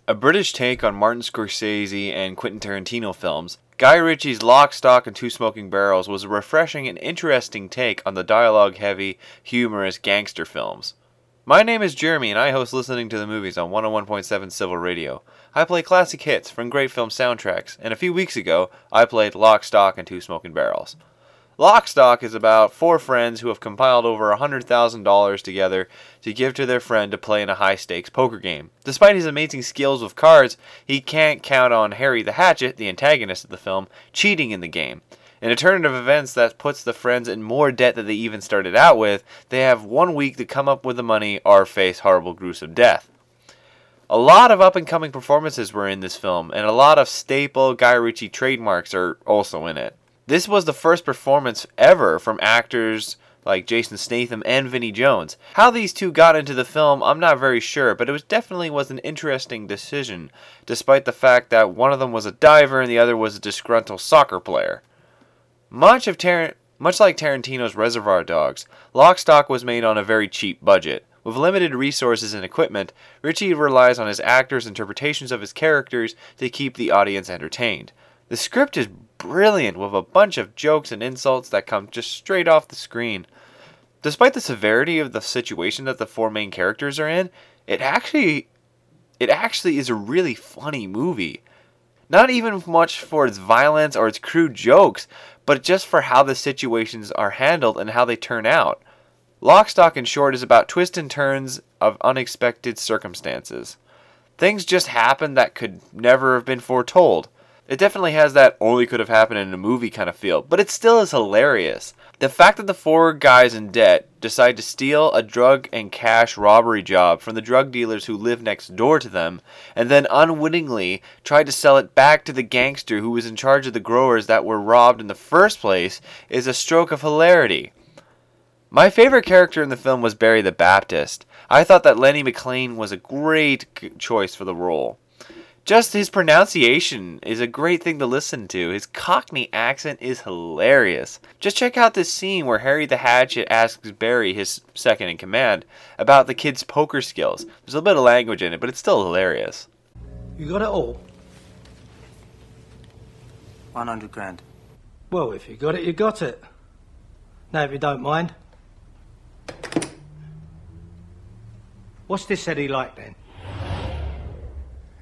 A British take on Martin Scorsese and Quentin Tarantino films, Guy Ritchie's Lock, Stock, and Two Smoking Barrels was a refreshing and interesting take on the dialogue-heavy, humorous gangster films. My name is Jeremy, and I host Listening to the Movies on 101.7 Civil Radio. I play classic hits from great film soundtracks, and a few weeks ago, I played Lock, Stock, and Two Smoking Barrels. Lock, Stock is about four friends who have compiled over $100,000 together to give to their friend to play in a high-stakes poker game. Despite his amazing skills with cards, he can't count on Harry the Hatchet, the antagonist of the film, cheating in the game. In a turn of events that puts the friends in more debt than they even started out with, they have 1 week to come up with the money or face horrible, gruesome death. A lot of up-and-coming performances were in this film, and a lot of staple Guy Ritchie trademarks are also in it. This was the first performance ever from actors like Jason Statham and Vinnie Jones. How these two got into the film, I'm not very sure, but it definitely was an interesting decision, despite the fact that one of them was a diver and the other was a disgruntled soccer player. Much like Tarantino's Reservoir Dogs, Lock, Stock was made on a very cheap budget. With limited resources and equipment, Ritchie relies on his actors' interpretations of his characters to keep the audience entertained. The script is brilliant, with a bunch of jokes and insults that come just straight off the screen. Despite the severity of the situation that the four main characters are in, it actually is a really funny movie. Not even much for its violence or its crude jokes, but just for how the situations are handled and how they turn out. Lock, Stock, and Short is about twists and turns of unexpected circumstances. Things just happen that could never have been foretold. It definitely has that only could have happened in a movie kind of feel, but it still is hilarious. The fact that the four guys in debt decide to steal a drug and cash robbery job from the drug dealers who live next door to them, and then unwittingly try to sell it back to the gangster who was in charge of the growers that were robbed in the first place, is a stroke of hilarity. My favorite character in the film was Barry the Baptist. I thought that Lenny McLean was a great choice for the role. Just his pronunciation is a great thing to listen to. His Cockney accent is hilarious. Just check out this scene where Harry the Hatchet asks Barry, his second in command, about the kid's poker skills. There's a bit of language in it, but it's still hilarious. You got it all? 100 grand. Well, if you got it, you got it. Now, if you don't mind. What's this Eddie like, then?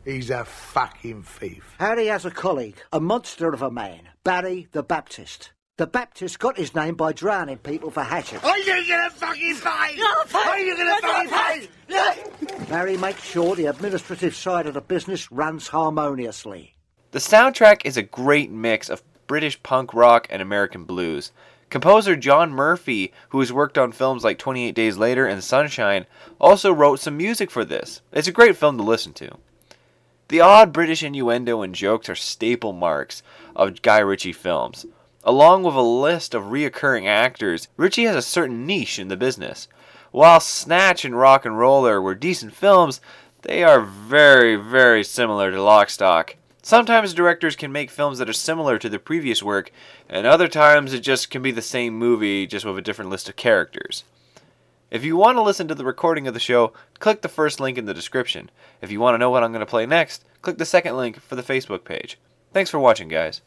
He's a fucking thief. Harry has a colleague, a monster of a man, Barry the Baptist. The Baptist got his name by drowning people for Hatchet. Are you gonna fucking pay? Are you gonna fucking pay? Barry makes sure the administrative side of the business runs harmoniously. The soundtrack is a great mix of British punk rock and American blues. Composer John Murphy, who has worked on films like 28 Days Later and Sunshine, also wrote some music for this. It's a great film to listen to. The odd British innuendo and jokes are staple marks of Guy Ritchie films. Along with a list of reoccurring actors, Ritchie has a certain niche in the business. While Snatch and Rock and Roller were decent films, they are very, very similar to Lock, Stock. Sometimes directors can make films that are similar to their previous work, and other times it just can be the same movie, just with a different list of characters. If you want to listen to the recording of the show, click the first link in the description. If you want to know what I'm going to play next, click the second link for the Facebook page. Thanks for watching, guys.